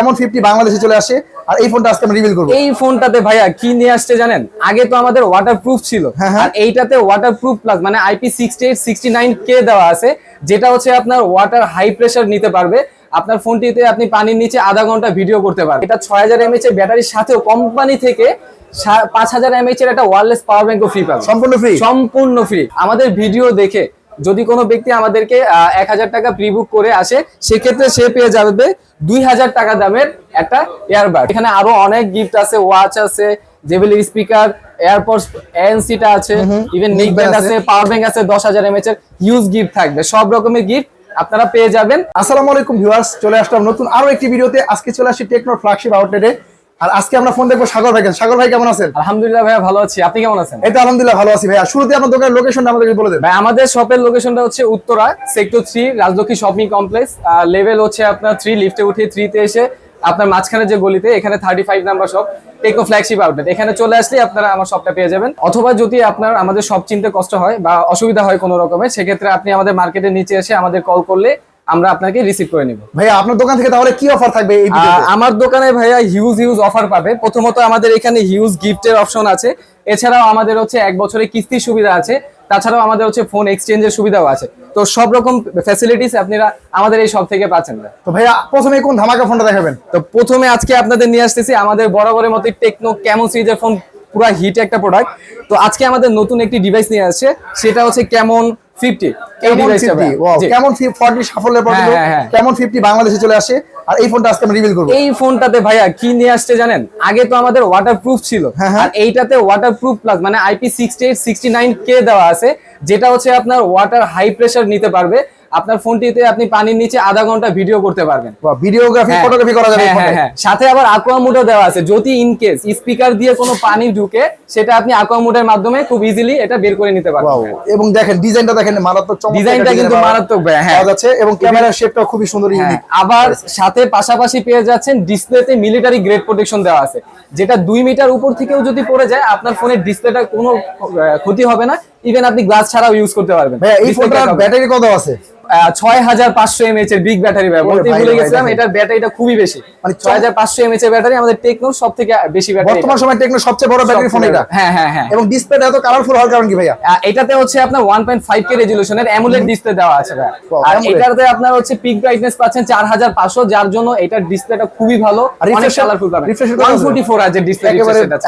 কেমন 50 বাংলাদেশে চলে আসে। আর এই ফোনটা আজকে আমি রিভিল করব। এই ফোনটাতে ভাইয়া কি নিয়ে আসছে জানেন? আগে তো আমাদের ওয়াটারপ্রুফ ছিল, আর এইটাতে ওয়াটারপ্রুফ প্লাস মানে IP68 69K দেওয়া আছে, যেটা হচ্ছে আপনার ওয়াটার হাই প্রেসার নিতে পারবে। আপনার ফোনটিতে আপনি পানির নিচে আধা ঘন্টা ভিডিও করতে পারবেন। এটা 6000 mAh এর ব্যাটারির সাথেও কোম্পানি থেকে 5000 mAh এর একটা ওয়্যারলেস পাওয়ার ব্যাংকও ফ্রি পাবেন। সম্পূর্ণ ফ্রি, সম্পূর্ণ ফ্রি। আমাদের ভিডিও দেখে যদি কোনো ব্যক্তি আমাদেরকে 1000 টাকা প্রি বুক করে আসে, সেক্ষেত্রে সে পেয়ে যাবে 2000 টাকা দামের একটা এয়ারবাড। এখানে আরো অনেক গিফট আছে, ওয়াচ আছে, জেবিএল স্পিকার, এয়ারপডস ANC-টা আছে, ইভেন নেক ব্যান্ড আছে, পাওয়ার ব্যাংক আছে, 10000 mAh এর হিউজ গিফট থাকবে। সব রকমের গিফট আপনারা পেয়ে যাবেন। আসসালামু আলাইকুম ভিউয়ার্স, চলে আসলাম নতুন আরো একটি ভিডিওতে। আজকে চলে আসি টেকনোর ফ্ল্যাগশিপ আউটলেটে। আর আজকে আমরা ফোন দেখবো সাগর ভাইকে। সাগর ভাই কেমন আছেন? আলহামদুলিল্লাহ ভাইয়া ভালো আছি, আপনি কেমন আছেন? এই তো আলহামদুলিল্লাহ ভালো আছি ভাইয়া। শুরুতে আপনার দোকানের লোকেশনটা আমাদেরকে বলে দেন ভাই। আমাদের শপের লোকেশনটা হচ্ছে Uttara sector 3 Rajlakshmi shopping complex. Level হচ্ছে আপনার 3, লিফটে উঠে 3 তে এসে আপনার মাঝখানে যে গলিতে, এখানে 35 number shop techno flagship outlet. এখানে চলে আসলে আপনারা আমার শপটা পেয়ে যাবেন। অথবা যদি আপনার আমাদের শপ চিনতে কষ্ট হয় বা অসুবিধা হয় কোনো রকমের, সেক্ষেত্রে আপনি আমাদের মার্কেটের নিচে এসে আমাদের কল করলে আমরা আপনাকে রিসিভ করে নিব। ভাইয়া আপনার দোকান থেকে তাহলে কি অফার থাকবে এই ভিডিওতে? আমার দোকানে ভাইয়া হিউজ অফার পাবে। প্রথমত আমাদের এখানে হিউজ গিফটের অপশন আছে। এছাড়াও আমাদের হচ্ছে 1 বছরের কিস্তির সুবিধা আছে। তাছাড়াও আমাদের হচ্ছে ফোন এক্সচেঞ্জের সুবিধাও আছে। তো সব রকম ফ্যাসিলিটিস আপনারা আমাদের এই শপ থেকে পাচ্ছেন। তো ভাইয়া প্রথমে কোন ধামাকা ফোনটা দেখাবেন? তো প্রথমে আজকে আপনাদের নিয়ে আসতেছি আমাদের বরাবরের মতো টেকনো ক্যামন সিরিজের ফোন, পুরো হিট একটা প্রোডাক্ট। তো আজকে আমাদের নতুন একটি ডিভাইস নিয়ে আসছে, সেটা হচ্ছে ক্যামন 50। এই ডিভাইসটা কেমন 40 সাফল্যের পর কেমন 50 বাংলাদেশে চলে আসে। আর এই ফোনটা আজকে আমি রিভিল করব। এই ফোনটাতে ভাইয়া কি নিয়ে আসছে জানেন? আগে তো আমাদের ওয়াটারপ্রুফ ছিল, আর এইটাতে ওয়াটারপ্রুফ প্লাস মানে IP68 69K দেওয়া আছে, যেটা হচ্ছে আপনার ওয়াটার হাই প্রেসার নিতে পারবে। আপনার ফোনটিতে আপনি পানির নিচে আধা ঘন্টা ভিডিও করতে পারবেন, ভিডিওগ্রাফি ফটোগ্রাফি করা যাবে। সাথে আবার aqua mode দেওয়া আছে। যদি ইন কেস স্পিকার দিয়ে কোনো পানি ঢুকে, সেটা আপনি aqua mode-এর মাধ্যমে খুব ইজিলি এটা বের করে নিতে পারবেন। এবং দেখেন ডিজাইনটা, দেখেন মারাত্মক চমৎকার ডিজাইনটা কিন্তু মারাত্মক ভাই। হ্যাঁ যাচ্ছে, এবং ক্যামেরার শেপটা খুবই সুন্দর ইউনিক। আবার সাথে পাশাপাশি পেয়ে যাচ্ছেন ডিসপ্লেতে মিলিটারি গ্রেড প্রোটেকশন দেওয়া আছে, যেটা 2 মিটার উপর থেকেও যদি পড়ে যায় আপনার ফোনের ডিসপ্লেটা কোনো ক্ষতি হবে না। ইভেন আপনি গ্লাস ছাড়াও ইউজ করতে পারবেন। এই ফোনটার ব্যাটারি কত আছে? 6500 mAh এর বিগ ব্যাটারি ভাই। বলতে ভুলে গেছিলাম, এটার ব্যাটারিটা খুবই বেশি, মানে 6500 mAh এর ব্যাটারি। আমাদের টেকনোর সবথেকে বেশি ব্যাটারি, বর্তমান সময় টেকনোর সবচেয়ে বড় ব্যাটারি ফোন এটা। হ্যাঁ। এবং ডিসপ্লেটা এত কালারফুল হওয়ার কারণ কি ভাইয়া? এটাতে হচ্ছে আপনার 1.5K রেজোলিউশনের অ্যামোলেড ডিসপ্লে দেওয়া আছে ভাই। আর এটাতে আপনার হচ্ছে পিক ব্রাইটনেস পাচ্ছেন 4500, যার জন্য এটার ডিসপ্লেটা খুবই ভালো, অনেক কালারফুল পাবেন। 144 Hz এর ডিসপ্লে,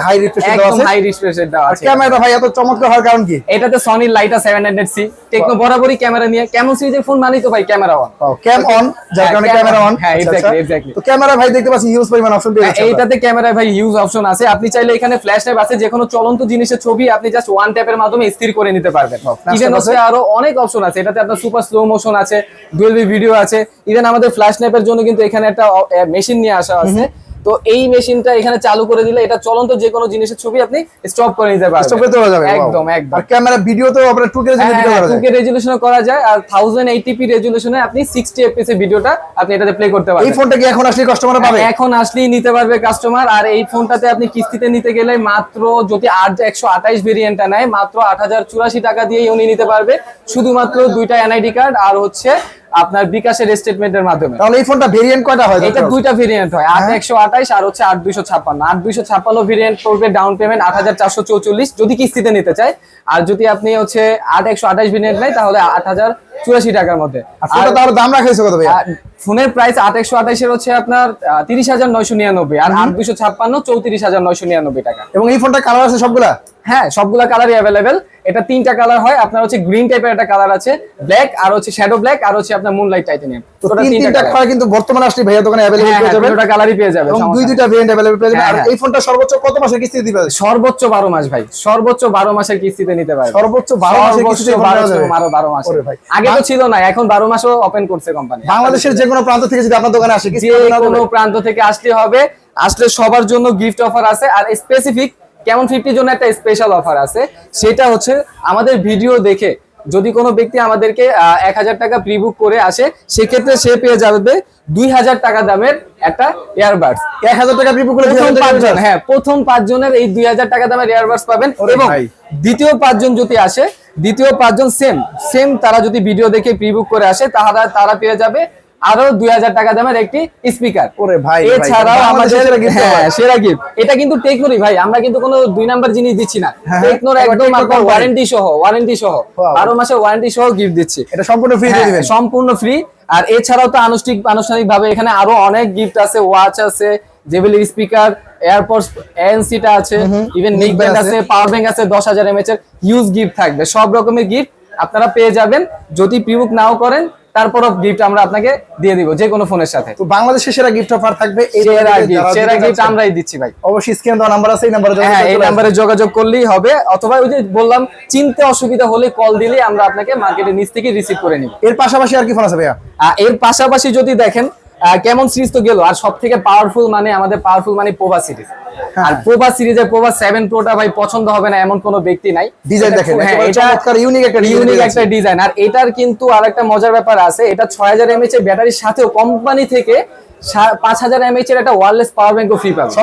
হাই রিফ্রেশ দেওয়া আছে, হাই রিফ্রেশ দেওয়া আছে। ক্যামেরা ভাই এত চমৎকার হওয়ার কারণ কি? এটাতে সনি লাইটা 700C। টেকনো বরাবরই ক্যামেরা নিয়ে, কেমন সিরিজের ফোন মানেই তো ভাই ক্যামেরা অন, ক্যাম অন, যার কারণে ক্যামেরা অন। হ্যাঁ এক্স্যাক্টলি। তো ক্যামেরা ভাই দেখতে পাচ্ছি হিউজ পরিমাণ অপশন পেয়ে যাচ্ছে। এইটাতে ক্যামেরা ভাই হিউজ অপশন আছে। আপনি চাইলে এখানে ফ্ল্যাশ লাইট আছে, যে কোনো চলন্ত জিনিসের ছবি আপনি জাস্ট ওয়ান ট্যাপের মাধ্যমে স্থির করে নিতে পারবেন। ইভেন হচ্ছে আরো অনেক অপশন আছে। এটাতে আপনার সুপার স্লো মোশন আছে, ডুয়াল ভিডিও আছে। ইভেন আমাদের ফ্ল্যাশ ল্যাম্পের জন্য কিন্তু এখানে একটা মেশিন নিয়ে আসা আছে। তো এই মেশিনটা এখানে চালু করে দিলে এটা চলন্ত যে কোনো জিনিসের ছবি আপনি স্টপ করে নিতে পারবেন। স্টপ করতে যাবে একদম। আর ক্যামেরা ভিডিও তো আপনার 2K রেজোলিউশনে করা যায়, আর 1080p রেজোলিউশনে আপনি 60 fps এর ভিডিওটা আপনি এটাতে প্লে করতে পারবেন। এই ফোনটা কি এখন আসলে কাস্টমার পাবে? এখন আসলেই নিতে পারবে কাস্টমার। আর এই ফোনটাতে আপনি কিস্তিতে নিতে গেলে মাত্র, যদি 128 ভেরিয়েন্টটা নেয়, মাত্র 8084 টাকা দিয়েই উনি নিতে পারবে, শুধুমাত্র 2টা NID কার্ড আর হচ্ছে আপনার বিকাশের স্টেটমেন্টের মাধ্যমে। তাহলে এই ফোনটা ভেরিয়েন্ট কয়টা হয়? এটা 2টা ভেরিয়েন্ট হয়, 8128 আর হচ্ছে 8256। 8256 ভেরিয়েন্ট পড়বে ডাউন পেমেন্ট 8444 যদি কিস্তিতে নিতে চায়। আর যদি আপনি হচ্ছে 8128 ভেরিয়েন্ট নেয়, তাহলে 8084 টাকার মধ্যে। আর তার দাম রাখা হয়েছে কত ভাই? ফোনের প্রাইস 8128 এর হচ্ছে আপনার 30999, আর 8256 34999 টাকা। এবং এই ফোনটা কালার আছে সবগুলা? হ্যাঁ, সবগুলা কালারই अवेलेबल। এটা 3টা কালার হয়। আপনার হচ্ছে গ্রিন টাইপের একটা কালার আছে, ব্ল্যাক, আর হচ্ছে শ্যাডো ব্ল্যাক, আর হচ্ছে আপনার মুনলাইট টাইটানিয়াম। তো তিনটা কালার কিন্তু বর্তমানে আসলে ভাইয়া দোকানে अवेलेबल পেয়ে যাবেন। দুটো কালারই পেয়ে যাবেন, এবং দুইটা ভেরিয়েন্ট अवेलेबल পেয়ে যাবেন। আর এই ফোনটা সর্বোচ্চ কত মাসের কিস্তিতে দিবেন? সর্বোচ্চ 12 মাস ভাই, সর্বোচ্চ 12 মাসের কিস্তিতে নিতে পারবেন। সর্বোচ্চ 12 মাসের কিস্তিতে 12 মাস। আগে তো ছিল না, এখন 12 মাসও ওপেন করছে কোম্পানি। বাংলাদেশের যে কোনো প্রান্ত থেকে যদি আপনার দোকানে আসে, যে কোনো প্রান্ত থেকে আসলে হবে। আসলে সবার জন্য গিফট অফার আছে। আর স্পেসিফিক কেমন 50 জন্য একটা স্পেশাল অফার আছে, সেটা হচ্ছে আমাদের ভিডিও দেখে যদি কোনো ব্যক্তি আমাদেরকে 1000 টাকা প্রি বুক করে আসে, সেক্ষেত্রে সে পেয়ে যাবে 2000 টাকা দামের একটা ইয়ারবাডস। 1000 টাকা প্রি বুক করে প্রথম 5 জনের এই 2000 টাকা দামের ইয়ারবাডস পাবেন। এবং দ্বিতীয় 5 জন যদি আসে, দ্বিতীয় 5 জন সেম তারা যদি ভিডিও দেখে প্রি বুক করে আসে, তারা পেয়ে যাবে আরো 2000 টাকা দামের একটি স্পিকার। ওরে ভাই, এছাড়াও আমাদের সেরা gift সেরা গিফট, এটা কিন্তু টেকনোরই ভাই, আমরা কিন্তু কোনো 2 নাম্বার জিনিস দিচ্ছি না, টেকনোর একদম আপনার ওয়ারেন্টি সহ 12 মাসের ওয়ারেন্টি সহ গিফট দিচ্ছি। এটা সম্পূর্ণ ফ্রি দিয়ে দিবেন? সম্পূর্ণ ফ্রি। আর এছাড়াও তো আনুষ্ঠানিক ভাবে এখানে আরো অনেক গিফট আছে, ওয়াচ আছে, জেবিএল স্পিকার, এয়ারপডস ANC টা আছে, ইভেন নেক ব্যান্ড আছে, পাওয়ার ব্যাংক আছে, 10,000 mAh এর হিউজ গিফট থাকবে। সব রকমের গিফট আপনারা পেয়ে যাবেন। যদি প্রিবুক নাও করেন তারপরও গিফট আমরা আপনাকে দিয়ে দিব যে কোনো ফোনের সাথে। তো বাংলাদেশের সেরা গিফট অফার থাকবে, সেরা গিফট আমরাই দিচ্ছি ভাই। অবশ্যই স্ক্রিনে দেওয়া নাম্বার আছে, এই নাম্বারে এই নাম্বারে যোগাযোগ করলেই হবে, অথবা ওই যে বললাম চিনতে অসুবিধা হলে কল দিলে আমরা আপনাকে মার্কেটের নিচ থেকে রিসিভ করে নিব। এর পাশাপাশি আর কি ফোন আছে ভাইয়া? এর পাশাপাশি যদি দেখেন কেমন সিরিজ তো গেল, আর সব থেকে পাওয়ারফুল মানে আমাদের পাওয়ারফুল মানে পোভা সিরিজ। আর পোভা সিরিজের পোভা 7 প্রোটা ভাই পছন্দ হবে না এমন কোনো ব্যক্তি নাই। ডিজাইন দেখেন, এটা চমৎকার ইউনিক একটা ডিজাইন। আর এটার কিন্তু আরেকটা মজার ব্যাপার আছে, এটা 6000 mAh এর ব্যাটারির সাথেও কোম্পানি থেকে 5000 mAh এর একটা ওয়্যারলেস পাওয়ার ব্যাংকও ফ্রি পাবেন,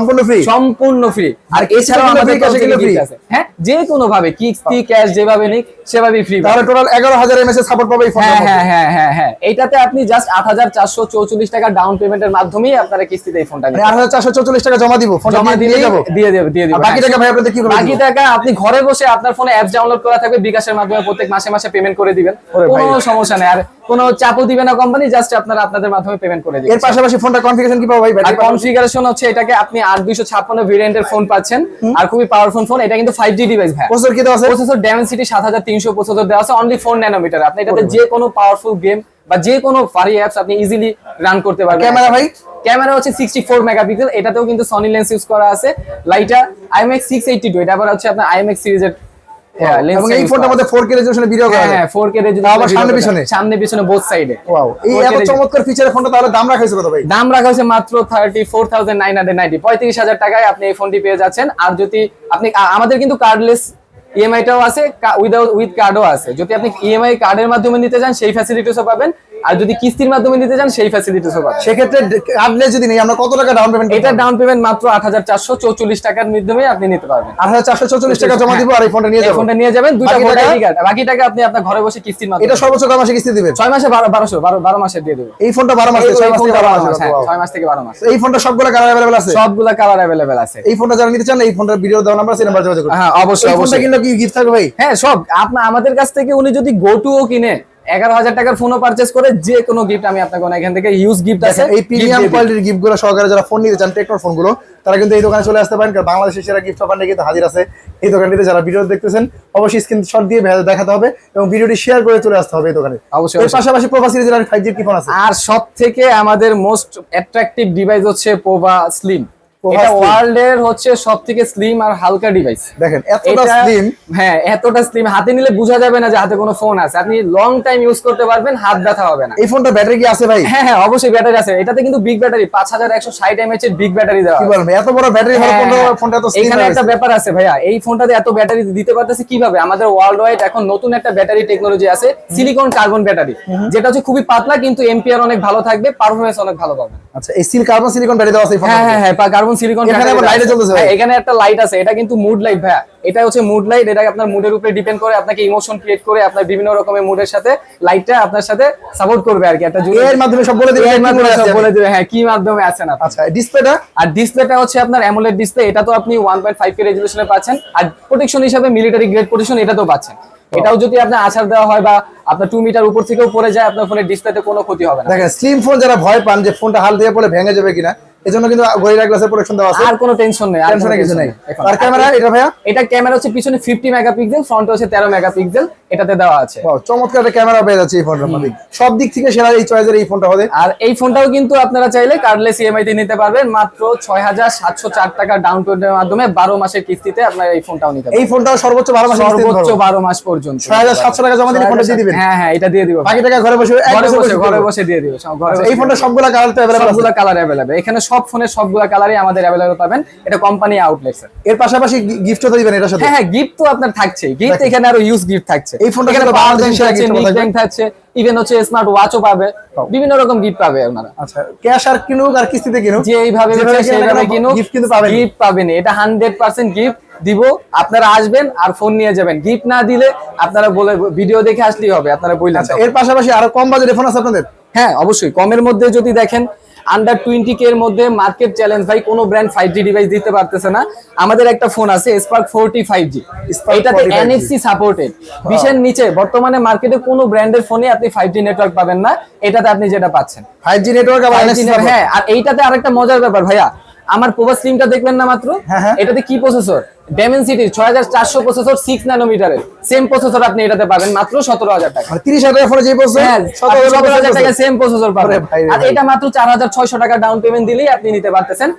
সম্পূর্ণ ফ্রি। আর এছাড়াও আমাদের কাছে ফ্রি আছে, হ্যাঁ, যে কোনো ভাবে কিস্তি ক্যাশ যেভাবে নিক সেভাবেই ফ্রি। তাহলে টোটাল 11000 mAh এর সাপোর্ট পাবে এই ফোনটা। হ্যাঁ, এইটাতে আপনি জাস্ট 8444 টাকা ডাউন পেমেন্টের মাধ্যমেই আপনারা কিস্তিতে এই ফোনটা নিতে। 8444 টাকা জমা দিব, ফোনটা দিয়ে দেব। বাকি টাকা ভাই আপনাদের কি করবেন? বাকি টাকা আপনি ঘরে বসে আপনার ফোনে অ্যাপস ডাউনলোড করা থাকবে, বিকাশের মাধ্যমে প্রত্যেক মাসে পেমেন্ট করে দিবেন, কোনো সমস্যা নেই। আর কোনো চাপও দিবে না কোম্পানি, জাস্ট আপনারা আপনাদের মাধ্যমে পেমেন্ট করে দিবেন। এর পাশাপাশি ফোনটা কনফিগারেশন কি পাবো ভাই? আর কনফিগারেশন হচ্ছে এটাকে আপনি 8256 ভেরিয়েন্টের ফোন পাচ্ছেন, আর খুবই পাওয়ারফুল ফোন। এটা কিন্তু 5G ডিভাইস ভাই। প্রসেসর কি দেওয়া আছে? প্রসেসর Dimensity 7300 প্রসেসর দেওয়া আছে, অনলি 4 ন্যানোমিটার। আপনি এটাতে যে কোনো পাওয়ারফুল গেম বা যে কোনো ফারি অ্যাপস আপনি ইজিলি রান করতে পারবেন। ক্যামেরা ভাই? ক্যামেরা হচ্ছে 64 মেগাপিক্সেল, এটাতেও কিন্তু সনি লেন্স ইউজ করা আছে। লাইটা IMX 682, এটা আবার হচ্ছে আপনার IMX সিরিজের লেন্স। এবং এই ফোনটার মধ্যে 4K রেজোলিউশনে ভিডিও করা যায়। 4K রেজোলিউশন, আবার সামনে পিছনে বোথ সাইডে। ওয়াও, এই এত চমৎকার ফিচারের ফোনটা তাহলে দাম রাখা হয়েছে কত ভাই? দাম রাখা হয়েছে মাত্র 34,990, 35,000 টাকায় আপনি এই ফোনটি পেয়ে যাচ্ছেন। আর যদি আপনি আমাদের কিন্তু কার্ডলেস EMI টাও আছে, উইথ কার্ডও আছে। যদি আপনি EMI কার্ডের মাধ্যমে নিতে চান সেই ফ্যাসিলিটিসও পাবেন, আর যদি কিস্তির মাধ্যমে নিতে চান সেই ফ্যাসিলিটিসও পাবেন। সেক্ষেত্রে কার্ডলেস যদি নেই আমরা কত টাকা ডাউন পেমেন্ট? এটা ডাউন পেমেন্ট মাত্র 8444 টাকার মাধ্যমে আপনি নিতে পারবেন। 8444 টাকা জমা দিব আর এই ফোনটা নিয়ে যাবেন। এই ফোনটা নিয়ে যাবেন, দুইটা ফোন আইডি কার্ড, বাকি টাকা আপনি আপনার ঘরে বসে কিস্তির মাধ্যমে। এটা সর্বোচ্চ কয় মাসে কিস্তি দিবেন? 6 মাসে 12 মাসে দিয়ে দেব। এই ফোনটা 12 মাস, 6 মাস থেকে 12 মাস, 6 মাস থেকে 12 মাস। এই ফোনটা সবগুলা কালার अवेलेबल আছে? সবগুলা কালার अवेलेबल আছে। এই ফোনটা যারা নিতে চান এই ফোনটার ভিডিও দেওয়া নাম্বার আছে, নাম্বার যোগাযোগ করুন। হ্যাঁ, অবশ্যই। এই ফোনটা কিনলে কি গিফট থাকবে ভাই? হ্যাঁ, সব আপনি আমাদের কাছ থেকে উনি যদি গোটুও কিনে 11000 টাকার ফোনও পারচেজ করে যে কোনো গিফট আমি আপনাকে এখান থেকে হিউজ গিফট আছে। এই প্রিমিয়াম কোয়ালিটির গিফটগুলো সহকারে যারা ফোন নিতে চান, টেকনোর ফোনগুলো, তারা কিন্তু এই দোকানে চলে আসতে পারেন, কারণ বাংলাদেশের সেরা গিফট অফার নিয়ে কিন্তু হাজির আছে এই দোকানটিতে। যারা ভিডিও দেখতেছেন অবশ্যই স্ক্রিনশট দিয়ে দেখাতে হবে এবং ভিডিওটি শেয়ার করে চলে আসতে হবে এই দোকানে। অবশ্যই। এর পাশাপাশি পোভা সিরিজের 5G কি ফোন আছে? আর সবথেকে আমাদের মোস্ট অ্যাট্রাকটিভ ডিভাইস হচ্ছে পোভা স্লিম। এটা ওয়ার্ল্ডের হচ্ছে সবথেকে স্লিম আর হালকা ডিভাইস। দেখেন এতটা স্লিম। হ্যাঁ, এতটা স্লিম, হাতে নিলে বোঝা যাবে না যে হাতে কোনো ফোন আছে। আপনি লং টাইম ইউজ করতে পারবেন, হাত ব্যথা হবে না। এই ফোনটা ব্যাটারি কি আছে ভাই? হ্যাঁ, অবশ্যই ব্যাটারি আছে। এটাতে কিন্তু বিগ ব্যাটারি 5160 mAh এর বিগ ব্যাটারি দেওয়া আছে। কি বলেন, এত বড় ব্যাটারি হলো ফোনটা এত স্লিম? এখানে একটা ব্যাপার আছে ভাইয়া, এই ফোনটাতে এত ব্যাটারি দিতে পারতেছে কিভাবে? আমাদের ওয়ার্ল্ড ওয়াইড এখন নতুন একটা ব্যাটারি টেকনোলজি আছে, সিলিকন কার্বন ব্যাটারি, যেটা হচ্ছে খুবই পাতলা কিন্তু এম্পিয়ার অনেক ভালো থাকবে, পারফরম্যান্স অনেক ভালো পাবেন। আচ্ছা, এই কার্বন সিলিকন ব্যাটারি দেওয়া আছে এই ফোনে? হ্যাঁ, কার্বন সিলিকন ব্যাটারি। লাইটে চলতেছে ভাই? এখানে একটা লাইট আছে, এটা কিন্তু মুড লাইট ভাইয়া। এটা হচ্ছে মুড লাইট, এটা আপনার মুডের উপরে ডিপেন্ড করে, আপনাকে ইমোশন ক্রিয়েট করে আপনার বিভিন্ন রকমের মুডের সাথে লাইটটা আপনার সাথে সাপোর্ট করবে আর কি। একটা এর মাধ্যমে সব বলে দিবে, এর মাধ্যমে সব বলে দিবে, হ্যাঁ, কি মাধ্যমে আছে না। আচ্ছা, ডিসপ্লেটা? আর ডিসপ্লেটা হচ্ছে আপনার অ্যামোলেড ডিসপ্লে, এটা তো আপনি 1.5K রেজোলিউশনে পাচ্ছেন। আর প্রোটেকশন হিসেবে মিলিটারি গ্রেড প্রোটেকশন এটাতেও পাচ্ছেন। এটাও যদি আপনার আছাড় দেওয়া হয় বা আপনার 2 মিটার উপর থেকেও পড়ে যায়, আপনার ফোনের ডিসপ্লেতে কোনো ক্ষতি হবে না। দেখেন স্লিম ফোন যারা ভয় পান যে ফোনটা হাল দিয়ে পড়লে ভেঙে যাবে কিনা, এজন্য কিন্তু গরিলা গ্লাসের প্রোটেকশন দেওয়া আছে, আর কোনো টেনশন নেই, আর কোনো কিছু নেই। আর ক্যামেরা এটা ভাইয়া? এটা ক্যামেরা হচ্ছে পিছনে 50 মেগাপিক্সেল, ফ্রন্টে হচ্ছে 13 মেগাপিক্সেল, এটাতে দেওয়া আছে। ওয়াও, চমৎকার একটা ক্যামেরা পেয়ে যাচ্ছে এই ফোনটার মধ্যে। সব দিক থেকে সেরা এই চয়েসের এই ফোনটা হবে। আর এই ফোনটাও কিন্তু আপনারা চাইলে কার্ডলেস EMI তে নিতে পারবেন, মাত্র 6704 টাকা ডাউন পেমেন্টের মাধ্যমে 12 মাসের কিস্তিতে আপনারা এই ফোনটাও নিতে পারবেন। এই ফোনটাও সর্বোচ্চ 12 মাস, সর্বোচ্চ 12 মাস পর্যন্ত 6700 টাকা জমা দিলে ফোনটা দিয়ে দিবেন? হ্যাঁ, এটা দিয়ে দিব। বাকি টাকা ঘরে বসে ঘরে বসে দিয়ে দিব। এই ফোনটা সবগুলা কালার তো अवेलेबल আছে? সবগুলা কালার अवेलेबल, এখানে সব ফোনের সবগুলা কালারই আমাদের अवेलेबल পাবেন। এটা কোম্পানি আউটলেট স্যার। এর পাশাপাশি গিফটও তো দিবেন এটার সাথে? হ্যাঁ, গিফট তো আপনার থাকছেই, গিফট এখানে আরো ইউজ গিফট থাকছে। এই ফোনটা এখানে কিন্তু পাওয়ার বাংলাদেশের ব্যাংক আছে, গিফট নিক ব্যাংক থাকছে, ইভেন হচ্ছে স্মার্ট ওয়াচও পাবে, বিভিন্ন রকম গিফট পাবে আপনারা। আচ্ছা, ক্যাশ আর কিনুক আর কিস্তিতে কিনুক, যে এইভাবে সেইভাবে কিনুক, গিফট কিন্তু পাবেন, গিফট পাবেন। এটা 100% গিফট দিব। আপনারা আসবেন আর ফোন নিয়ে যাবেন। গিফট না দিলে আপনারা বলে ভিডিও দেখে আসলেই হবে, আপনারা বললেন। আচ্ছা, এর পাশাপাশি আরো কম বাজেটের ফোন আছে আপনাদের? হ্যাঁ অবশ্যই কমের মধ্যে যদি দেখেন আন্ডার 20K এর মধ্যে মার্কেট চ্যালেঞ্জ ভাই কোনো ব্র্যান্ড 5G ডিভাইস দিতে পারতেছে না। আমাদের একটা ফোন আছে স্পার্ক 40 5G, এটাতে NFC সাপোর্টেড। 20 এর নিচে বর্তমানে মার্কেটে কোনো ব্র্যান্ডের ফোনে আপনি 5G নেটওয়ার্ক পাবেন না, এটাতে আপনি যেটা পাচ্ছেন 5G নেটওয়ার্ক আবার 5G হ্যাঁ। আর এইটাতে আরেকটা মজার ব্যাপার ভাইয়া, আমার প্রোভা স্লিমটা দেখবেন না মাত্র, হ্যাঁ। এটাতে কি প্রসেসর, Dimensity 6400 প্রসেসর 6 ন্যানোমিটারের, সেম প্রসেসর আপনি এটাতে পাবেন মাত্র 17000 টাকা। মানে 30000 টাকা ফোনে যে প্রসেসর, হ্যাঁ 17000 টাকা সেম প্রসেসর পাবেন। ভাই রে আর এটা মাত্র 4600 টাকা ডাউন পেমেন্ট দিলেই আপনি নিতে পারতেছেন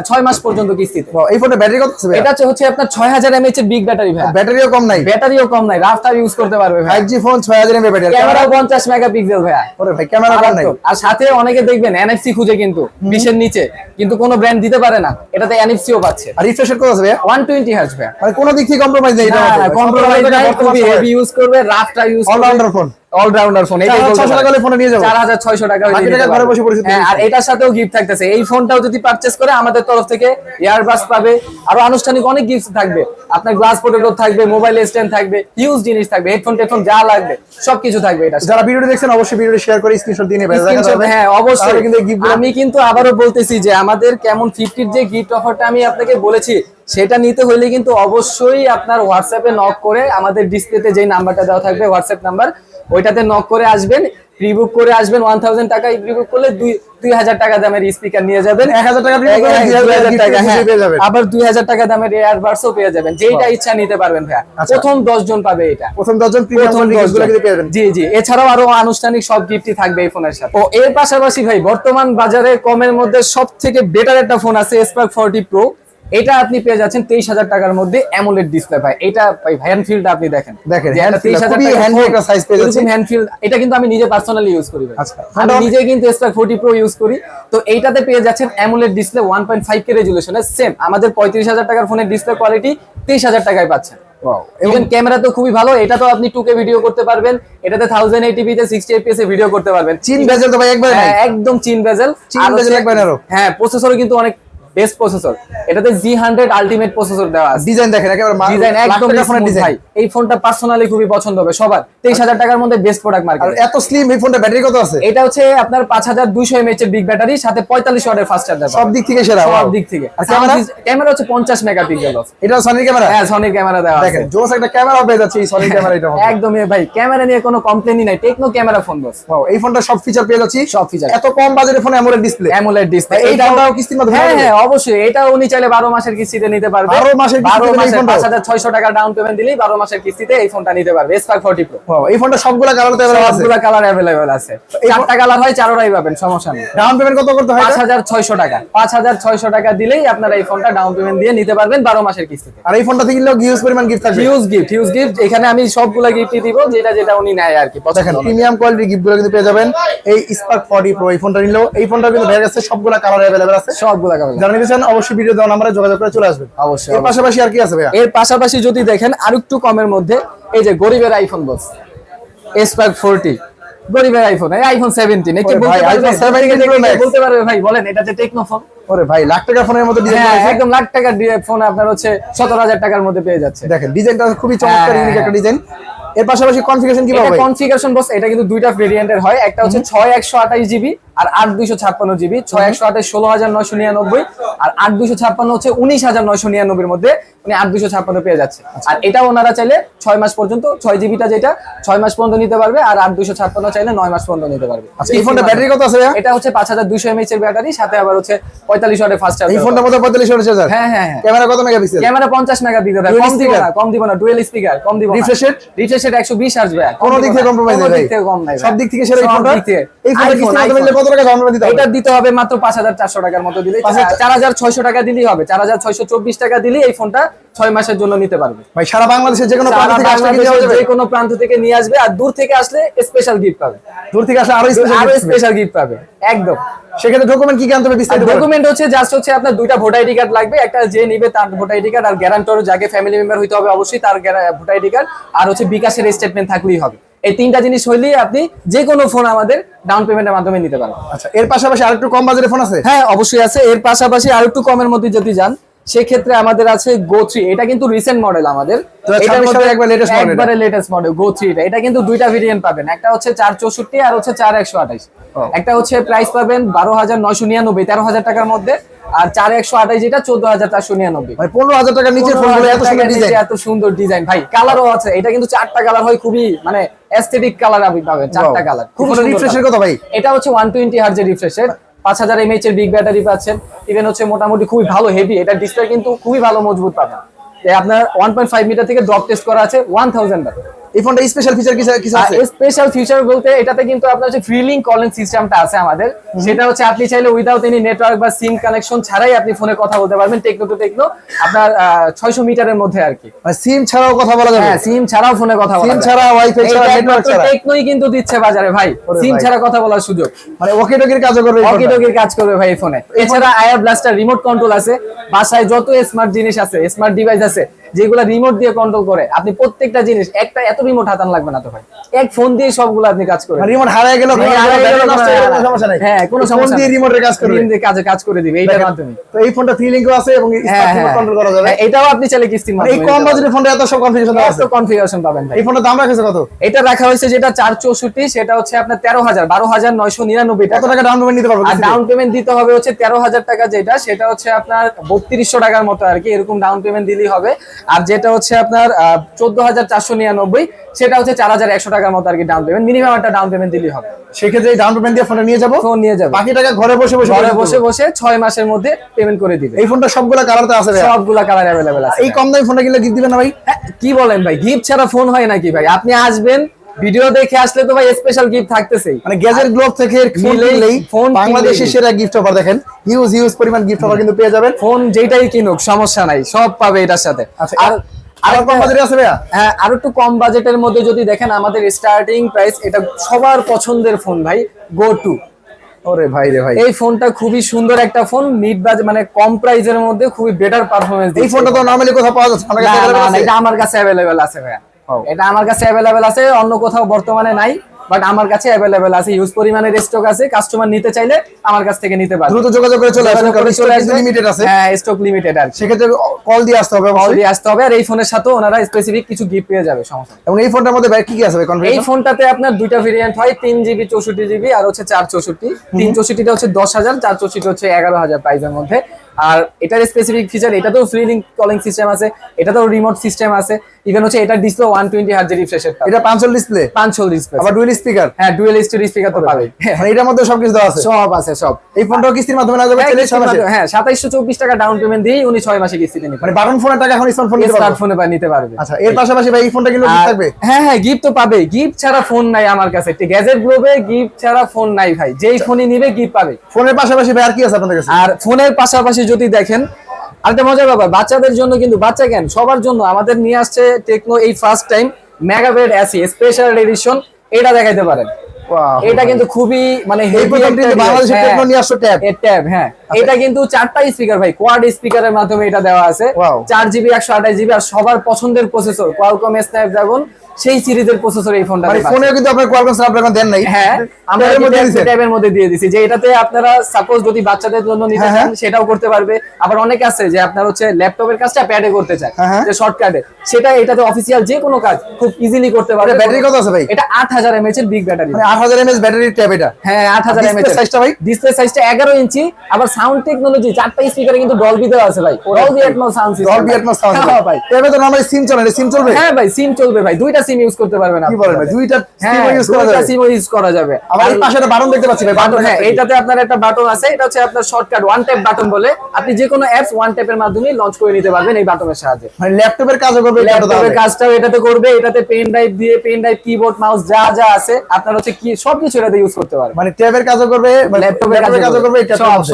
6 মাস পর্যন্ত কিস্তিতে। এই ফোনে ব্যাটারি কত আছে ভাই? এটা হচ্ছে আপনার 6000 mAh এর বিগ ব্যাটারি ভাই, ব্যাটারিও কম নাই, ব্যাটারিও কম নাই, রাফ টাইম ইউজ করতে পারবে ভাই। 5G phone 6000 mAh battery, camera 50 megapixel ভাইয়া। ওরে ভাই ক্যামেরা কম নাই। আর সাথে অনেকে দেখবেন NFC খুঁজে কিন্তু 20 এর নিচে, কিন্তু কোনো ব্র্যান্ড দিতে পারে না, এটাতে NFC-ও পাচ্ছে। আর রিফ্রেশ রেট কত আছে ভাই? 120 Hz ভাই, মানে কোনো দিক থেকে কম্প্রোমাইজ নেই এটা, কম্প্রোমাইজ নাই, খুবই হেভি ইউজ করবে, রাফ টাইম ইউজ করবে, অলরাউন্ডার ফোন, অলরাউন্ডার ফোন। এটাই 600 টাকা হলে ফোনে নিয়ে যাবো, 4600 টাকা হলে নিতে ঘরে বসে পরিচিত। হ্যাঁ, আর এটার সাথেও গিফট থাকতেছে। এই ফোনটাও যদি পারচেজ করে আমাদের তরফ থেকে ইয়ারবাডস পাবে, আরো আনুষ্ঠানিক অনেক গিফট থাকবে, আপনার গ্লাস প্রোটেক্টর থাকবে, মোবাইল স্ট্যান্ড থাকবে, হিউজ জিনিস থাকবে, হেডফোন টেডফোন যা লাগবে সবকিছু থাকবে এটা। যারা ভিডিওটি দেখছেন অবশ্যই ভিডিওটি শেয়ার করে স্ক্রিনশট দিয়ে নেবেন। হ্যাঁ অবশ্যই, কিন্তু আমি কিন্তু আবারও বলতেছি যে আমাদের কেমন 50 যে গিফট অফারটা আমি আপনাকে বলেছি, সেটা নিতে হলে কিন্তু অবশ্যই আপনার হোয়াটসঅ্যাপে নক করে, আমাদের ডিসপ্লেতে যেই নাম্বারটা দেওয়া থাকবে হোয়াটসঅ্যাপ নাম্বার, ওইটাতে নক করে আসবেন, প্রিবুক করে আসবেন। 1000 টাকা প্রিবুক করলে 2000 টাকা দামের স্পিকার নিয়ে যাবেন, 1000 টাকা প্রিবুক করলে 2000 টাকা হ্যাঁ, পেয়ে যাবেন। আবার 2000 টাকা দামের এয়ারবাডসও পেয়ে যাবেন, যেটা ইচ্ছা নিতে পারবেন ভাইয়া। প্রথম 10 জন পাবে এটা, প্রথম 10 জন প্রিমিয়াম গিফটগুলো কিন্তু পেয়ে যাবেন। জি জি, এছাড়াও আরো আনুষ্ঠানিক সব গিফটই থাকবে এই ফোনের সাথে। ও এর পাশাপাশি ভাই বর্তমান বাজারে কমের মধ্যে সবথেকে বেটার একটা ফোন আছে স্পার্ক 40 প্রো। এটা আপনি পেয়ে যাচ্ছেন 23000 টাকার মধ্যে অ্যামোলেড ডিসপ্লে ভাই। এটা ভাই হ্যান্ড ফিলটা আপনি দেখেন, দেখেন যে একটা 23000 খুবই টাকা হ্যান্ডি একটা সাইজ পেয়ে যাচ্ছেন। হ্যান্ড ফিল, এটা কিন্তু আমি নিজে পার্সোনালি ইউজ করি ভাই। আচ্ছা, আমি নিজে কিন্তু স্পার্ক 40 প্রো ইউজ করি। তো এইটাতে পেয়ে যাচ্ছেন অ্যামোলেড ডিসপ্লে 1.5K রেজুলেশনের, সেম আমাদের 35000 টাকার ফোনের ডিসপ্লে কোয়ালিটি 23000 টাকায় পাচ্ছেন। এবং ক্যামেরা তো খুবই ভালো, এটা তো আপনি 2K ভিডিও করতে পারবেন, এটাতে 1080p তে 60 fps এ ভিডিও করতে পারবেন। চিন বেজেল তো ভাই একবারে নাই, একদম চিন বেজেল, চিন বেজেল একবারে আরো। হ্যাঁ, প্রসেসরও কিন্তু অনেক বেস্ট প্রসেসর, এটাতে G100 আলটিমেট প্রসেসর দেওয়া আছে। ডিজাইন দেখেন একেবারে ডিজাইন একদম ফোনের ডিজাইন ভাই। এই ফোনটা পার্সোনালি খুবই পছন্দ হবে সবার। 23000 টাকার মধ্যে বেস্ট প্রোডাক্ট মার্কেট। আর এত স্লিম এই ফোনটা ব্যাটারি কত আছে? এটা হচ্ছে আপনার 5200 mAh এর বিগ ব্যাটারি, সাথে 45 ওয়াটের ফাস্ট চার্জার, সব দিক থেকে সেরা, সব দিক থেকে। আর ক্যামেরা? ক্যামেরা হচ্ছে 50 মেগাপিক্সেল। এটা সনির ক্যামেরা? হ্যাঁ, সনির ক্যামেরা দেওয়া আছে। দেখেন জোস একটা ক্যামেরা পেয়ে যাচ্ছে এই সনির ক্যামেরা। এটা একদমই ভাই, ক্যামেরা নিয়ে কোনো কমপ্লেনই নাই, টেকনো ক্যামেরা ফোন বস। এই ফোনটা সব ফিচার পেয়ে যাচ্ছি, সব ফিচার, এত কম বাজেটের ফোনে অ্যামোলেড ডিসপ্লে, অ্যামোলেড ডিসপ্লে। এই ফোনটাও কিস্তির মাধ্যমে? হ্যাঁ হ্যাঁ অবশ্যই, এটা উনি চাইলে 12 মাসের কিস্তিতে নিতে পারবে। 12 মাসের কিস্তিতে এই ফোনটা 5600 টাকা ডাউন পেমেন্ট দিলেই 12 মাসের কিস্তিতে এই ফোনটা নিতে পারবে স্পার্ক 40 প্রো। এই ফোনটা সবগুলা কালার তো अवेलेबल আছে? সবগুলা কালার अवेलेबल আছে, চারটা কালার হয়, চারোটাই পাবেন, সমস্যা নেই। ডাউন পেমেন্ট কত করতে হয়? 5600 টাকা, 5600 টাকা দিলেই আপনারা এই ফোনটা ডাউন পেমেন্ট দিয়ে নিতে পারবেন 12 মাসের কিস্তিতে। আর এই ফোনটা থেকে কিনলেও হিউজ পরিমাণ গিফট থাকবে, হিউজ গিফট, হিউজ গিফট। এখানে আমি সবগুলা গিফটই দিব, যেটা যেটা উনি নেয় আর কি। দেখেন প্রিমিয়াম কোয়ালিটির গিফটগুলো কিন্তু পেয়ে যাবেন এই স্পার্ক 40 প্রো। এই ফোনটা নিলেও এই ফোনটা কিন্তু ভাইয়ের কাছে সবগুলা কালার अवेलेबल আছে, সবগুলা কালার। যারা নিতে চান অবশ্যই ভিডিও দেওয়া নম্বরে যোগাযোগ করে চলে আসবেন। অবশ্যই। এর পাশাপাশি আর কি আছে ভাইয়া? এর পাশাপাশি যদি দেখেন আরেকটু কমের মধ্যে, এই যে গরিবের আইফোন বস, স্পার্ক 40, গরিবের আইফোন, এই আইফোন 17। একে বলতে পারবে iPhone 17 Pro Max বলতে পারবে ভাই, বলেন এটা যে টেকনো ফোন। ওরে ভাই লাখ টাকার ফোনের মতো ডিজাইন হ্যাঁ, আছে, একদম লাখ টাকার ফোন আপনার হচ্ছে 17000 টাকার মধ্যে পেয়ে যাচ্ছে। দেখেন ডিজাইনটা খুবই চমৎকার, হ্যাঁ, ইউনিক একটা ডিজাইন। এর পাশাপাশি কনফিগারেশন কি পাবে? এটা কনফিগারেশন বস, এটা কিন্তু দুইটা ভেরিয়েন্টের হয়, একটা হচ্ছে 6128 জিবি আর 8256 জিবি। 6128 16999 আর 8256 হচ্ছে 19999 এর মধ্যে উনি 8256 পেয়ে যাচ্ছে। আর এটা ওনারা চাইলে 6 মাস পর্যন্ত, 6 জিবিটা যেটা 6 মাস পর্যন্ত নিতে পারবে, আর 8256 চাইলে 9 মাস পর্যন্ত নিতে পারবে। আচ্ছা, এই ফোনটা ব্যাটারি কত আছে ভাইয়া? এটা হচ্ছে 5200 mAh এর ব্যাটারি, সাথে আবার হচ্ছে 45 ওয়াটের ফাস্ট চার্জার। এই ফোনটার মধ্যে 45 ওয়াটের চার্জার? হ্যাঁ হ্যাঁ হ্যাঁ। ক্যামেরা কত মেগাপিক্সেল? ক্যামেরা 50 মেগাপিক্সেল, কম দিব না, কম দিব না, ডুয়াল স্পিকার, কম দিব না। Refresh rate? রিফ্রেশ রেট 120 আসবে, কোনো দিক থেকে কম্প্রোমাইজ নেই ভাই, কম নাই, সব দিক থেকে সেরা এই ফোনটা। এই ফোনটা কিস্তির মাধ্যমে নিলে কত টাকা ডাউন পেমেন্ট দিতে হবে? এটা দিতে হবে মাত্র 5400 টাকার মতো দিলেই, 4600 টাকা দিলেই হবে। 4624 টাকা দিলেই এই ফোনটা 6 মাসের জন্য নিতে পারবে ভাই। সারা বাংলাদেশের যে কোনো প্রান্ত থেকে আসলে কিনে নেওয়া যাবে? যে কোনো প্রান্ত থেকে নিয়ে আসবে, আর দূর থেকে আসলে স্পেশাল গিফট পাবে। দূর থেকে আসলে আরো স্পেশাল গিফট পাবে একদম। সেক্ষেত্রে ডকুমেন্ট কি কি আনতে হবে বিস্তারিত বলুন। ডকুমেন্ট হচ্ছে জাস্ট হচ্ছে আপনার দুইটা ভোটার আইডি কার্ড লাগবে, একটা যে নিবে তার ভোটার আইডি কার্ড, আর গ্যারান্টর যাকে ফ্যামিলি মেম্বার হইতে হবে অবশ্যই তার ভোটার আইডি কার্ড, আর হচ্ছে বিকাশের স্টেটমেন্ট থাকলেই হবে। এই তিনটা জিনিস হইলেই আপনি যে কোনো ফোন আমাদের ডাউন পেমেন্টের মাধ্যমে নিতে পারবেন। আচ্ছা, এর পাশাপাশি আরেকটু কম বাজেটের ফোন আছে? হ্যাঁ অবশ্যই আছে। এর পাশাপাশি আরেকটু কমের মধ্যে যদি যান, সেক্ষেত্রে আমাদের আছে Go 3, এটা কিন্তু রিসেন্ট মডেল আমাদের। তো 26 সালের একবার latest model একবারে লেটেস্ট মডেল Go 3 এটা কিন্তু দুইটা ভেরিয়েন্ট পাবেন, একটা হচ্ছে 464 আর হচ্ছে 4128। একটা হচ্ছে প্রাইস পাবেন 12,999 13,000 টাকার মধ্যে, আর 4128 যেটা 14,499। মানে 15,000 টাকার নিচে ফোনগুলো এত সুন্দর ডিজাইন, এত সুন্দর ডিজাইন ভাই। কালারও আছে, এটা কিন্তু 4টা কালার হয়, খুবই মানে অ্যাস্থেটিক কালার আপনি পাবেন 4টা কালার। খুব সুন্দর রিফ্রেশের কথা ভাই, এটা হচ্ছে 120 হার্জের রিফ্রেশের, 5000 mAh এর বিগ ব্যাটারি পাচ্ছেন। ইভেন হচ্ছে মোটামুটি খুবই ভালো হেভি, এটা ডিসপ্লে কিন্তু খুবই ভালো মজবুত পাবেন। আপনার 1.5 মিটার থেকে ড্রপ টেস্ট করা আছে 1000 বার। এই ফোনটা স্পেশাল ফিচার কিছু আছে? স্পেশাল ফিচার বলতে এটাতে কিন্তু আপনার হচ্ছে ফ্রি লিংক কলিং সিস্টেমটা আছে আমাদের। সেটা হচ্ছে আপনি চাইলে উইদাউট এনি নেটওয়ার্ক বা সিম কানেকশন ছাড়াই আপনি ফোনে কথা বলতে পারবেন, টেকনো টু টেকনো, আপনার 600 মিটারের মধ্যে আর কি। মানে সিম ছাড়াও কথা বলা যাবে? হ্যাঁ, সিম ছাড়াও ফোনে কথা বলা সিম যাবে, ছাড়া ওয়াইফাই ছাড়া নেটওয়ার্ক ছাড়া টেকনোই কিন্তু দিচ্ছে বাজারে ভাই, সিম ছাড়া কথা বলার সুযোগ। মানে ওকে টকির কাজ করবে, ওকে টকির কাজ করবে ভাই এই ফোনে। এছাড়া আয়ার ব্লাস্টার রিমোট কন্ট্রোল আছে, বাসায় যত স্মার্ট জিনিস আছে, স্মার্ট ডিভাইস আছে যেগুলো রিমোট দিয়ে কন্ট্রোল করে, আপনি প্রত্যেকটা জিনিস একটা এত রিমোট হাতান লাগবে না তো ভাই, এক ফোন দিয়ে সবগুলো আপনি কাজ করবেন। রিমোট হারিয়ে গেল, সমস্যা নাই, হ্যাঁ কোনো ফোন দিয়ে রিমোটের কাজ করবে, দিয়ে কাজ করে দিবে এইটার মাধ্যমে। তো এই ফোনটা ফ্রি লিংকও আছে এবং স্মার্ট কন্ট্রোল করা যাবে। এটাও আপনি চাইলে কিস্তির মাধ্যমে, এই কম বাজেটের ফোনটা এত সব কনফিগারেশন আছে, এত কনফিগারেশন পাবেন ভাই। এই ফোনটার দাম রাখছে কত? এটা রাখা হয়েছে যেটা 464, সেটা হচ্ছে আপনার 12,999 কত টাকা ডাউন পেমেন্ট নিতে পারবে? আর ডাউন পেমেন্ট দিতে হবে হচ্ছে 13,000 টাকা, যেটা সেটা হচ্ছে আপনার 3200 টাকার মতো আর কি, এরকম ডাউন পেমেন্ট দিলেই হবে। আর যেটা হচ্ছে আপনার 14,499, সেটা হচ্ছে 4,100 টাকার মতো আর কি ডাউন পেমেন্ট, মিনিমাম একটা ডাউন পেমেন্ট দিলেই হবে। সেক্ষেত্রে এই ডাউন পেমেন্ট দিয়ে ফোনটা নিয়ে যাবো, ফোন নিয়ে যাবে, বাকি টাকা ঘরে বসে বসে 6 মাসের মধ্যে পেমেন্ট করে দিবে। এই ফোনটা সবগুলা কালারতে আছে ভাই? সবগুলা কালার अवेलेबल আছে। এই কম দামি ফোনটা কিনলে গিফট দিবেন না ভাই? কি বলেন ভাই, গিফট ছাড়া ফোন হয় নাকি ভাই? আপনি আসবেন, ভিডিও দেখে আসলে তো ভাই স্পেশাল গিফট থাকতেছেই। মানে গ্যাজেট গ্লোব থেকে ফোন কিনলেই বাংলাদেশের সেরা গিফট অফার, দেখেন হিউজ পরিমাণ গিফট অফার কিন্তু পেয়ে যাবেন। ফোন যেটাই কিনুক সমস্যা নাই, সব পাবে এটার সাথে। আচ্ছা, আর কম বাজেটে আছে ভাইয়া? হ্যাঁ, আর একটু কম বাজেটের মধ্যে যদি দেখেন, আমাদের স্টার্টিং প্রাইস, এটা সবার পছন্দের ফোন ভাই, Go 2। ওরে ভাই রে ভাই, এই ফোনটা খুবই সুন্দর একটা ফোন, মিড বাজেট মানে কম প্রাইসের মধ্যে খুবই বেটার পারফরম্যান্স। এই ফোনটা তো নরমালি কোথাও পাওয়া যাচ্ছে না? এটা আমার কাছে अवेलेबल আছে ভাইয়া, এটা আমার কাছে अवेलेबल আছে, অন্য কোথাও বর্তমানে নাই, বাট আমার কাছে अवेलेबल আছে, হিউজ পরিমাণের স্টক আছে। কাস্টমার নিতে চাইলে আমার কাছ থেকে নিতে পারবে, দ্রুত যোগাযোগ করে চলে আসবেন, কারণ স্টক লিমিটেড আছে। হ্যাঁ, স্টক লিমিটেড আর সেক্ষেত্রে কল দিয়ে আসতে হবে, কল দিয়ে আসতে হবে। আর এই ফোনের সাথে ওনারা স্পেসিফিক কিছু গিফট পেয়ে যাবে, সমস্যা। এবং এই ফোনটার মধ্যে ভাই কি কি আছে ভাই? এই ফোনটাতে আপনার দুইটা ভেরিয়েন্ট হয়, 3GB 64GB আর হচ্ছে 464। 364টা হচ্ছে 10,000, 464 হচ্ছে 11,000 প্রাইসের মধ্যে। আর এটার স্পেসিফিক ফিচার, এটাতেও ফ্রি লিংক কলিং সিস্টেম আছে, এটাতেও রিমোট সিস্টেম আছে। ইভেন হচ্ছে এটার ডিসপ্লে 120 হার্জের রিফ্রেশের, এটা 5 ডিসপ্লে, 5 ডিসপ্লে, আবার ডুয়াল স্পিকার। হ্যাঁ, ডুয়াল স্টোরি স্পিকার তো পাবে, মানে এটার মধ্যে সবকিছু দেওয়া আছে, সব আছে সব। এই ফোনটাও কিস্তির মাধ্যমে না যাবে? হ্যাঁ, 2724 টাকা ডাউন পেমেন্ট দিয়ে উনি 6 মাসে কিস্তিতে নিতে মানে বাটন ফোনের টাকা এখন স্মার্টফোন নিতে পারবে, স্মার্টফোনে নিতে পারবে। আচ্ছা, এর পাশাপাশি ভাই এই ফোনটা কিন্তু গিফট থাকবে? হ্যাঁ, গিফট তো পাবে, গিফট ছাড়া ফোন নাই আমার কাছে। গ্যাজেট গ্লোবে গিফট ছাড়া ফোন নাই ভাই, যেই ফোনই নিবে গিফট পাবে। ফোনের পাশাপাশি ভাই আর কি আছে আপনাদের কাছে? আর ফোনের পাশাপাশি যদি দেখেন, আরেকটা মজার ব্যাপার, বাচ্চাদের জন্য কিন্তু, বাচ্চা কেন সবার জন্য আমাদের নিয়ে আসছে টেকনো এই first time Megapad AC special edition. এটা দেখাইতে পারেন, এটা কিন্তু খুবই মানে হেভি একটা বাংলাদেশের টেকনো নিয়ে আসছে ট্যাব। ট্যাব, হ্যাঁ, এটা কিন্তু 4টা স্পিকার ভাই, কোয়াড স্পিকারের মাধ্যমে এটা দেওয়া আছে। 4GB 128GB আর সবার পছন্দের প্রসেসর কোয়ালকম স্ন্যাপড্রাগন, সেই সিরিজের প্রসেসর এই ফোনটা। মানে ফোনেও কিন্তু আপনারা কোয়ালকম স্ন্যাপড্রাগন দেন নাই? হ্যাঁ, আমরা ট্যাবের মধ্যে দিয়ে দিছি, যে এটাতে আপনারা সাপোজ যদি বাচ্চাদের জন্য নিতে চান সেটাও করতে পারবে। আবার অনেক আছে যে আপনার হচ্ছে ল্যাপটপের কাজটা প্যাডে করতে চায়, যে শর্টকাটে, সেটা এটাতে অফিসিয়াল যে কোনো কাজ খুব ইজিলি করতে পারবে। ব্যাটারি কত আছে ভাই? এটা 8000 mAh এর বিগ ব্যাটারি, মানে 8000 mAh ব্যাটারি ট্যাব এটা? হ্যাঁ, 8000 mAh। ডিসপ্লে সাইজটা ভাই? ডিসপ্লে সাইজটা 11 ইঞ্চি। আবার সাউন্ড টেকনোলজি, 4টা স্পিকারে কিন্তু ডলবি দেওয়া আছে ভাই, Dolby atoms sound system. Dolby atoms sound ভাই, ট্যাবে তো নরমালি সিম চলে, সিম চলবে? হ্যাঁ ভাই, সিম চলবে ভাই, দুইটা সিম ইউজ করতে পারবেন আপনি। কি বলেন ভাই, দুইটা সিম ইউজ করা যাবে? সিম ইউজ করা যাবে। আবার এই পাশে একটা বাটন দেখতে পাচ্ছি ভাই, বাটন। হ্যাঁ, এটাতে আপনার একটা বাটন আছে, এটা হচ্ছে আপনার শর্টকাট ওয়ান ট্যাপ বাটন বলে, আপনি যে কোনো অ্যাপস ওয়ান ট্যাপের মাধ্যমে লঞ্চ করে নিতে পারবেন এই বাটনের সাহায্যে। মানে ল্যাপটপের কাজও করবে, ল্যাপটপের কাজটাও এটাতে করবে। এটাতে পেন ড্রাইভ দিয়ে, পেন ড্রাইভ, কিবোর্ড, মাউস যা যা আছে আপনার হচ্ছে কি সবকিছু এটাতে ইউজ করতে পারবেন। মানে ট্যাবের কাজও করবে, ল্যাপটপের কাজও করবে,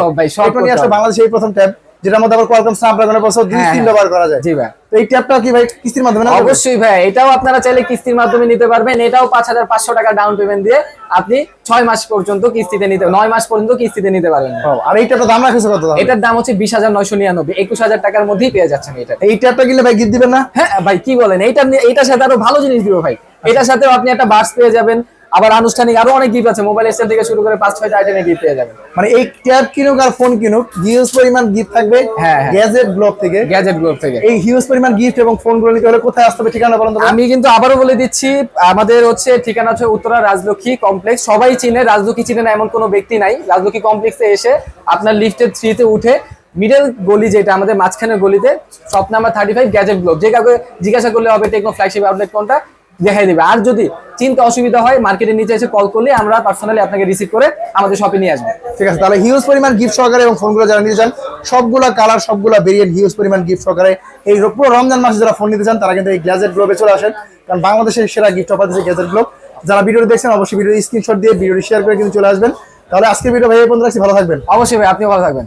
সব ভাই, সব নিয়ে আসছে বাংলাদেশে এই প্রথম ট্যাব, যেটার মধ্যে আবার কোয়ালকম স্ন্যাপড্রাগনের প্রসেসর 2-3 ব্যবহার করা যায়। জি ভাই। তো এই ট্যাবটা কি ভাই কিস্তির মাধ্যমে না? অবশ্যই ভাই, এটাও আপনারা চাইলে কিস্তির মাধ্যমে নিতে পারবেন। এটাও 5500 টাকা ডাউন পেমেন্ট দিয়ে আপনি 6 মাস পর্যন্ত কিস্তিতে নিতে, 9 মাস পর্যন্ত কিস্তিতে নিতে পারবেন। আর এই ট্যাবটার দাম রাখছে কত? এটার দাম হচ্ছে 20,999, 21,000 টাকার মধ্যেই পেয়ে যাচ্ছেন এটা। এই ট্যাবটা কিনলে ভাই গিফট দিবেন না? হ্যাঁ ভাই, কি বলেন, এইটার সাথে আরো ভালো জিনিস দিব ভাই। এটার সাথে আপনি একটা বাডস পেয়ে যাবেন, আবার আনুষ্ঠানিক আরো অনেক গিফট আছে, মোবাইল স্ট্যান্ড থেকে শুরু করে 5-6টা আইটেমের গিফট পেয়ে যাবেন। মানে এই ট্যাব কিনুক আর ফোন কিনুক, হিউজ পরিমাণ গিফট থাকবে হ্যাঁ। গ্যাজেট ব্লক থেকে। গ্যাজেট গ্রুপ থেকে এই হিউজ পরিমাণ গিফট এবং ফোনগুলো নিতে হলে কোথায় আসতে হবে, ঠিকানা বলুন তো ভাই? আমি কিন্তু আবারও বলে দিচ্ছি, আমাদের হচ্ছে ঠিকানা হচ্ছে উত্তরা রাজলক্ষ্মী কমপ্লেক্স। সবাই চিনে, রাজলক্ষ্মী চিনে না এমন কোনো ব্যক্তি নাই। রাজলক্ষ্মী কমপ্লেক্সে এসে আপনার লিফটের 3-তে উঠে মিডল গলি, যেটা আমাদের মাঝখানের গলিতে, শপ নাম্বার 35 গ্যাজেট ব্লক। যে কাউকে জিজ্ঞাসা করলে হবে টেকনো ফ্ল্যাগশিপ আউটলেট কোনটা, দেখাই দিবে। আর যদি চিনতে অসুবিধা হয় মার্কেটের নিচে এসে কল করলে আমরা পার্সোনালি আপনাকে রিসিভ করে আমাদের শপে নিয়ে আসবো। ঠিক আছে, তাহলে হিউজ পরিমাণ গিফট সহকারে এবং ফোনগুলো যারা নিতে চান, সবগুলা কালার সবগুলা ভেরিয়েন্ট হিউজ পরিমাণ গিফট সহকারে এই পুরো রমজান মাসে যারা ফোন নিতে চান তারা কিন্তু এই গ্যাজেট গ্লোবে চলে আসেন, কারণ বাংলাদেশের সেরা গিফট অফার দিচ্ছে গ্যাজেট গ্লোব। যারা ভিডিওটি দেখছেন অবশ্যই ভিডিও স্ক্রিনশট দিয়ে ভিডিওটি শেয়ার করে কিন্তু চলে আসবেন। তাহলে আজকে ভিডিও ভাই এই পর্যন্ত রাখছি, ভালো থাকবেন। অবশ্যই ভাই, আপনিও ভালো থাকবেন।